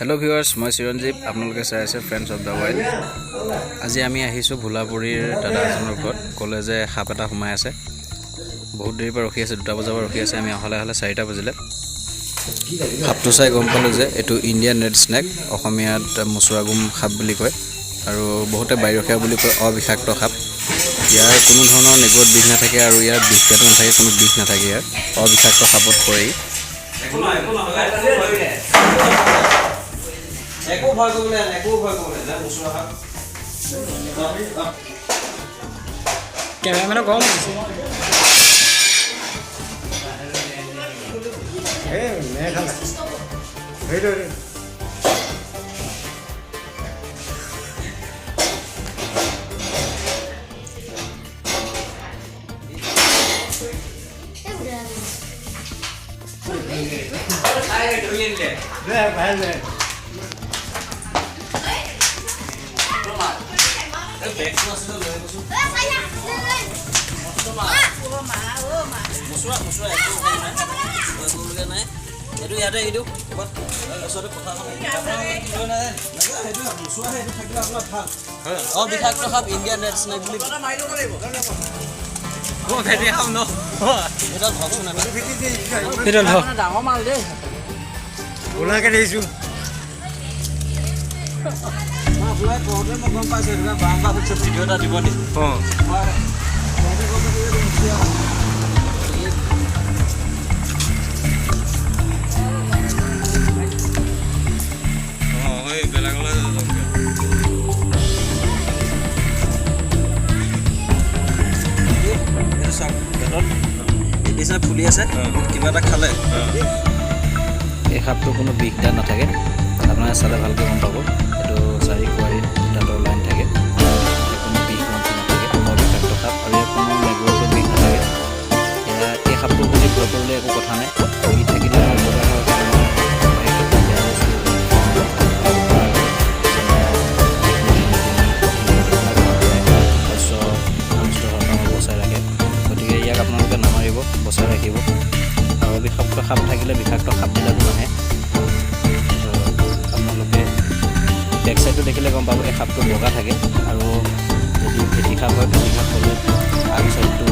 hello viewers मैं चिरंजीव आपलोके चाइ आछे फ्रेंड्स अफ द वाइल्ड आज आमी आहिছো भोलापुरीर दादा एजনৰ ঘৰত কলে যে সাপ এটা সোমাই আছে বহুত দেৰি পৰা ৰখি আছে 2টা বজাৰ পৰা ৰখি আছে আমি হলে 4টা বজিলে সাপটো চাই গম পালো যে এটো ইন্ডিয়ান ৰেড স্নেক অসমীয়াত মুছৰাগুম সাপ বুলি কয় আৰু বহুতে বাইৰখীয়া বুলি কয় অবিষাক্ত সাপ ইয়াৰ কোনো ধৰণৰ নেগত বিষ নাথাকে আৰু ইয়াৰ বিষটো নাথাকে কোনো বিষ নাথাকে ইয়াৰ অবিষাক্ত সাপত পৰে एको भय कोले ना मुसुरा हाप कैमरामैन कम ए मैं खाला हेडो रे आए ढोलिन ले भाई ले অবিষাক্ত সাপ ইন্ডিয়ান ৰেড স্নেক বুলি ডাঙৰ মাল দেই ওলাকে দেইছো মই কোনে মই গম পাইছো এটা বাংলা পিছত ভিডিও এটা দিব নি ফুলি আছে কিবা এটা খালে এই সাপটো কোনো বিষটা নাথাকে আপোনালোকে চালে ভালকৈ গম পাব এইটো 4 কুৱাৰীত দাঁতৰ লাইন থাকে কোনো বিষ নাথাকে অবিষাক্ত সাপ আৰু ইয়াৰ কোনো নেগৰৰ বিষ নাথাকে এই সাপটো বুলি ভয় কৰিলে একো কথা নাই ই থাকিলে বচাই ৰাখে গতিকে ইয়াক আপোনালোকে নামাৰিব বচাই ৰাখিব আৰু বিষাক্ত সাপ থাকিলে বিষাক্ত সাপবিলাকো নাহে আপোনালোকে বেক সাইডটো দেখিলে গম পাব এই সাপটো বগা থাকে আৰু যদি ফেটি সাপ হয় ফেটি সাপ হ'লে আগ সাইডটো